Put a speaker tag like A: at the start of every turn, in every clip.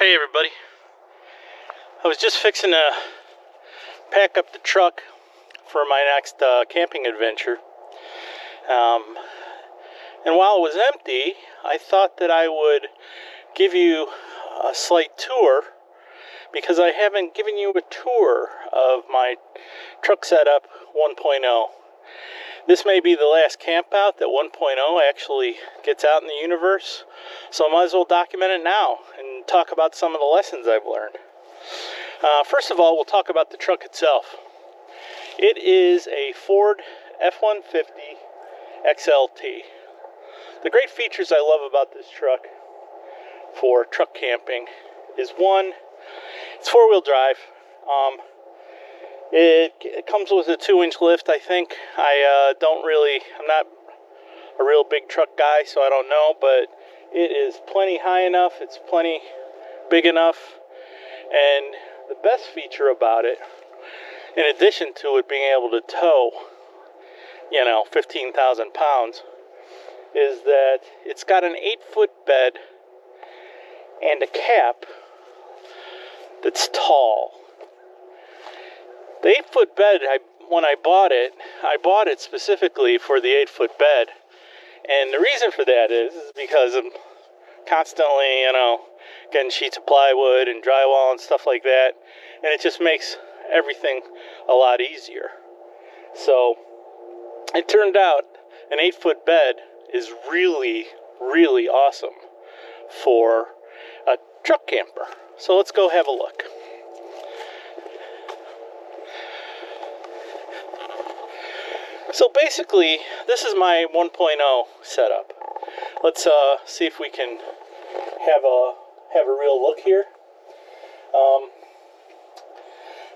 A: Hey everybody, I was just fixing to pack up the truck for my next camping adventure. And while it was empty, I thought that I would give you a slight tour because I haven't given you a tour of my truck setup 1.0. This may be the last camp out that 1.0 actually gets out in the universe, so I might as well document it now and talk about some of the lessons I've learned. First of all, we'll talk about the truck itself. It is a Ford F-150 XLT. The great features I love about this truck for truck camping is one, it's four-wheel drive. It comes with a 2-inch lift, I think. I'm not a real big truck guy, so I don't know, but it is plenty high enough, it's plenty big enough, and the best feature about it, in addition to it being able to tow, 15,000 pounds, is that it's got an 8-foot bed and a cap that's tall. The 8-foot bed, when I bought it specifically for the 8-foot bed. And the reason for that is because I'm constantly, getting sheets of plywood and drywall and stuff like that. And it just makes everything a lot easier. So it turned out an 8-foot bed is really, really awesome for a truck camper. So let's go have a look. So basically, this is my 1.0 setup. Let's see if we can have a real look here.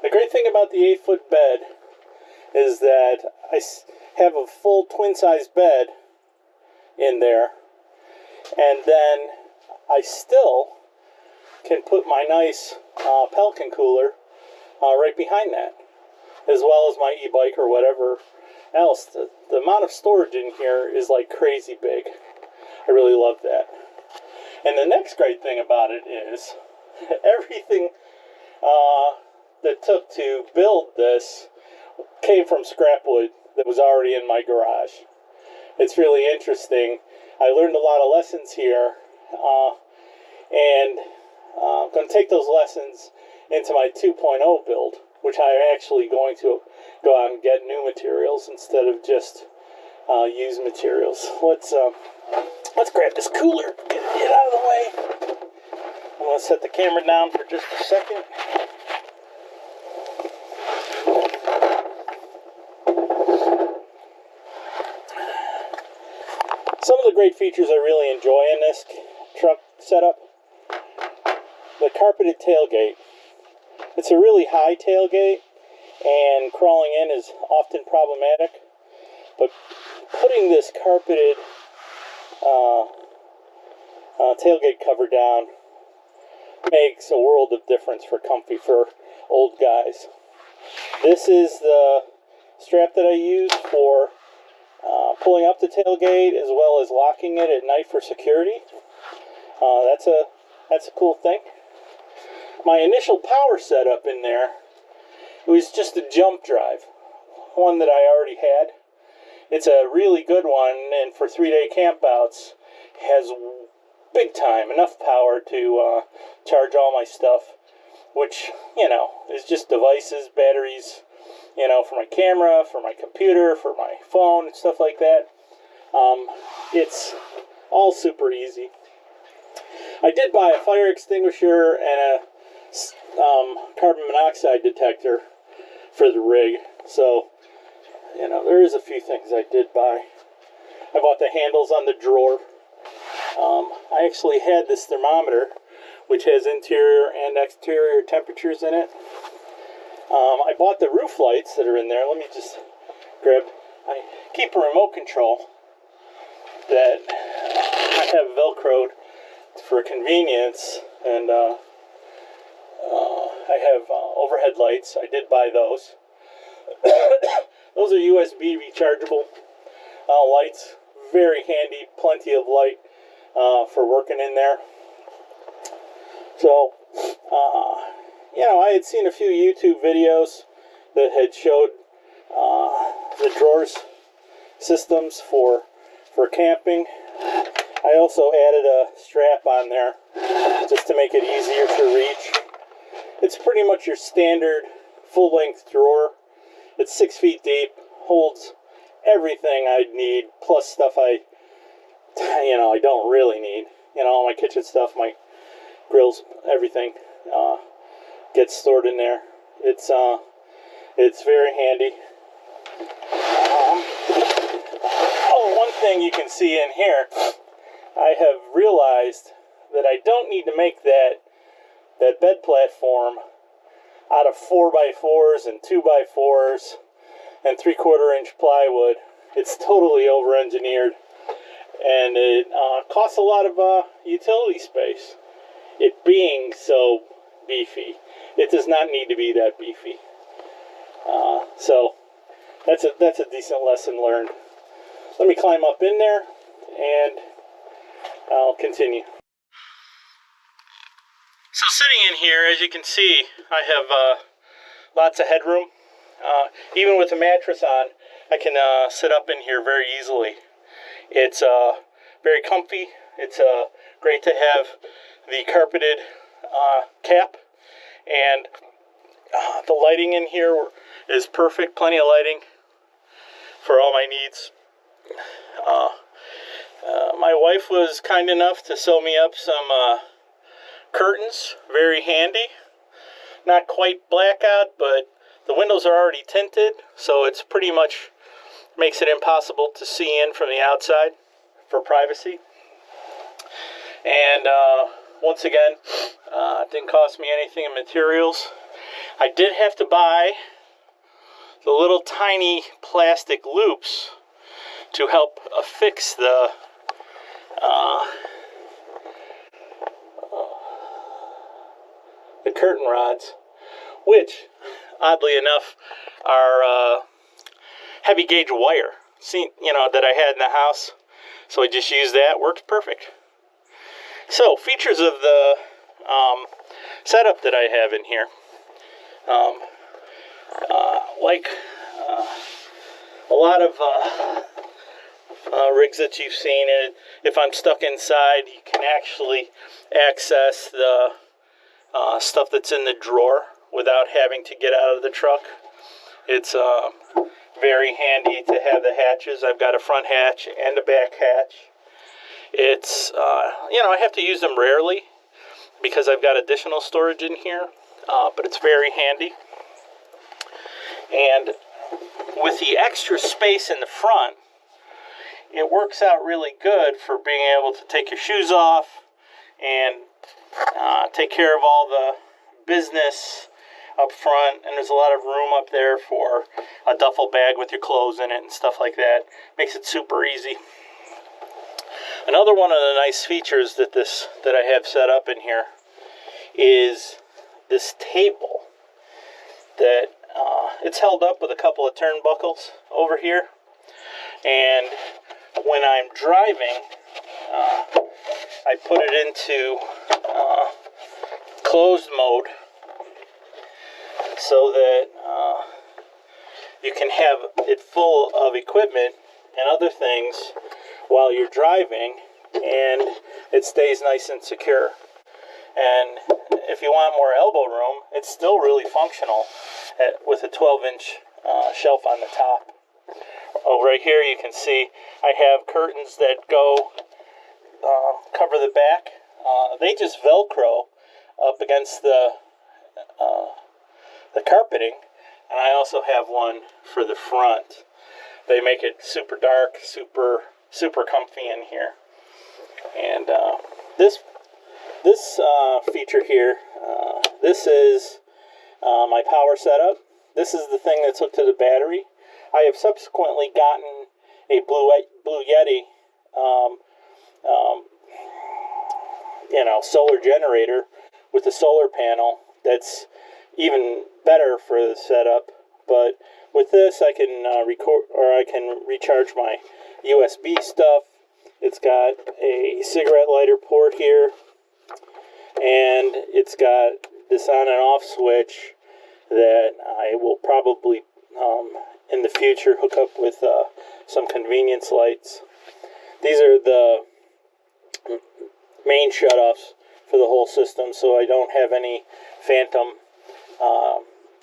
A: The great thing about the 8-foot bed is that I have a full twin-size bed in there, and then I still can put my nice Pelican cooler right behind that, as well as my e-bike or whatever else. The amount of storage in here is like crazy big. I really love that. And the next great thing about it is everything that took to build this came from scrap wood that was already in my garage. It's really interesting. I learned a lot of lessons here, and I'm going to take those lessons into my 2.0 build, which I'm actually going to go out and get new materials instead of just used materials. Let's grab this cooler, get it out of the way. I'm going to set the camera down for just a second. Some of the great features I really enjoy in this truck setup: the carpeted tailgate. It's a really high tailgate, and crawling in is often problematic, but putting this carpeted tailgate cover down makes a world of difference for comfy for old guys. This is the strap that I use for pulling up the tailgate, as well as locking it at night for security. That's a cool thing. My initial power setup in there, it was just a jump drive, one that I already had. It's a really good one, and for 3-day campouts, has big time, enough power to charge all my stuff, which, is just devices, batteries, for my camera, for my computer, for my phone, and stuff like that. It's all super easy. I did buy a fire extinguisher and a carbon monoxide detector for the rig, so there is a few things I did buy. I bought the handles on the drawer. I actually had this thermometer, which has interior and exterior temperatures in it. I bought the roof lights that are in there. Let me just I keep a remote control that I have Velcroed for convenience, and I have overhead lights. I did buy those. Those are USB rechargeable lights. Very handy, plenty of light for working in there. So, I had seen a few YouTube videos that had showed the drawers systems for camping. I also added a strap on there just to make it easier to reach. It's pretty much your standard full-length drawer. It's 6 feet deep, holds everything I'd need, plus stuff I don't really need. All my kitchen stuff, my grills, everything gets stored in there. It's very handy. One thing you can see in here, I have realized that I don't need to make that bed platform out of 4x4s and 2x4s and 3/4 inch plywood. It's totally over-engineered, and it costs a lot of utility space. It being so beefy, it does not need to be that beefy. So that's a decent lesson learned. Let me climb up in there, and I'll continue. So sitting in here, as you can see, I have lots of headroom. Even with the mattress on, I can sit up in here very easily. It's very comfy. It's great to have the carpeted cap, and the lighting in here is perfect. Plenty of lighting for all my needs. My wife was kind enough to sew me up some curtains, very handy. Not quite blackout, but the windows are already tinted, so it's pretty much makes it impossible to see in from the outside for privacy. And once again, it didn't cost me anything in materials. I did have to buy the little tiny plastic loops to help affix the curtain rods, which, oddly enough, are heavy gauge wire, that I had in the house. So I just used that. Works perfect. So, features of the setup that I have in here. Like a lot of rigs that you've seen, if I'm stuck inside, you can actually access the stuff that's in the drawer without having to get out of the truck. It's very handy to have the hatches. I've got a front hatch and a back hatch. It's, I have to use them rarely because I've got additional storage in here, but it's very handy. And with the extra space in the front, it works out really good for being able to take your shoes off and take care of all the business up front. And there's a lot of room up there for a duffel bag with your clothes in it and stuff like that. Makes it super easy. Another one of the nice features that I have set up in here is this table that it's held up with a couple of turnbuckles over here, and when I'm driving, I put it into closed mode so that you can have it full of equipment and other things while you're driving, and it stays nice and secure. And if you want more elbow room, it's still really functional with a 12-inch shelf on the top. Oh, right here you can see I have curtains that go cover the back. They just Velcro up against the carpeting, and I also have one for the front. They make it super dark, super comfy in here. And this feature here, this is my power setup. This is the thing that's hooked to the battery. I have subsequently gotten a Blue Yeti, solar generator with a solar panel that's even better for the setup. But with this, I can I can recharge my USB stuff. It's got a cigarette lighter port here. and it's got this on and off switch that I will probably in the future hook up with some convenience lights. These are the main shutoffs for the whole system, so I don't have any phantom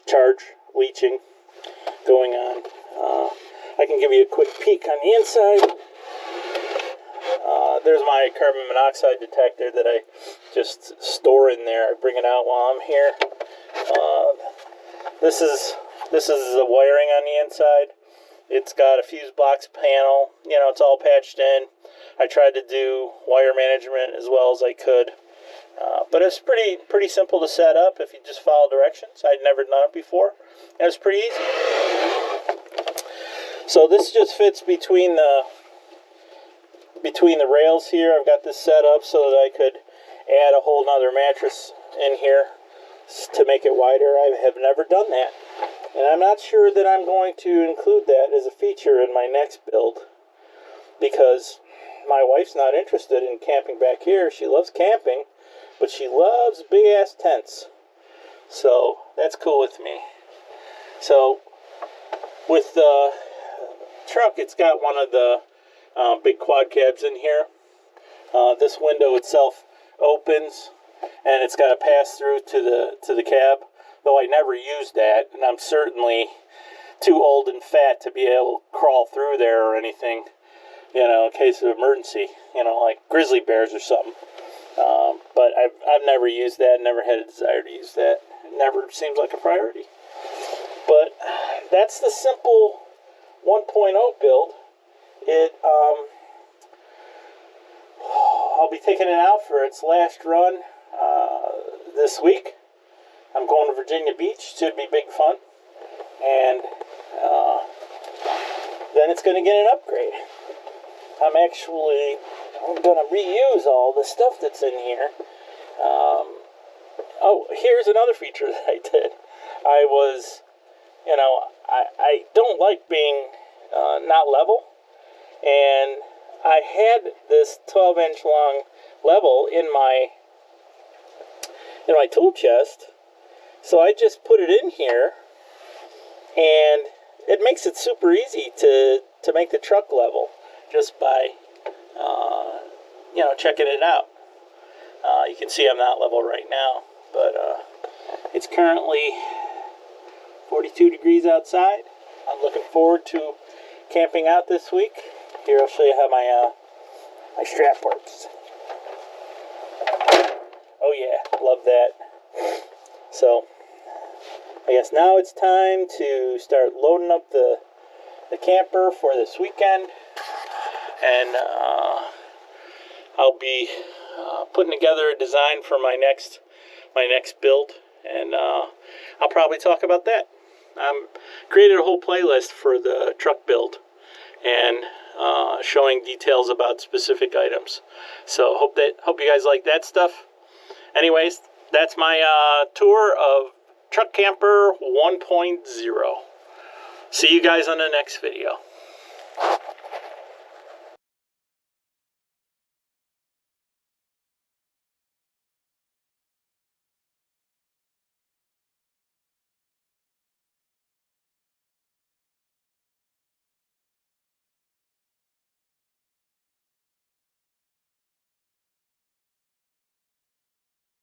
A: charge leaching going on. I can give you a quick peek on the inside. There's my carbon monoxide detector that I just store in there. I bring it out while I'm here. This is the wiring on the inside. It's got a fuse box panel. You know, it's all patched in. I tried to do wire management as well as I could, but it's pretty simple to set up if you just follow directions. I'd never done it before, and it's pretty easy. So this just fits between the rails here. I've got this set up so that I could add a whole nother mattress in here to make it wider. I have never done that, and I'm not sure that I'm going to include that as a feature in my next build, because my wife's not interested in camping back here. She loves camping, but she loves big ass tents, so that's cool with me. So with the truck, it's got one of the big quad cabs in here. This window itself opens, and it's got a pass through to the cab, though I never used that, and I'm certainly too old and fat to be able to crawl through there or anything, you know, in case of emergency, you know, like grizzly bears or something. But I've never used that, never had a desire to use that. It never seems like a priority. But that's the simple 1.0 build. I'll be taking it out for its last run this week. I'm going to Virginia Beach. Should be big fun. And then it's going to get an upgrade. I'm going to reuse all the stuff that's in here. Oh, here's another feature that I did. I was, you know, I don't like being not level, and I had this 12-inch long level in my tool chest, so I just put it in here, and it makes it super easy to make the truck level just by checking it out. You can see I'm not level right now, but it's currently 42 degrees outside. I'm looking forward to camping out this week. Here, I'll show you how my strap works. Oh yeah, love that. So, I guess now it's time to start loading up the camper for this weekend, and I'll be putting together a design for my next build, and I'll probably talk about that. Created a whole playlist for the truck build, and showing details about specific items. So hope you guys like that stuff. Anyways, that's my tour of Truck Camper 1.0. See you guys on the next video.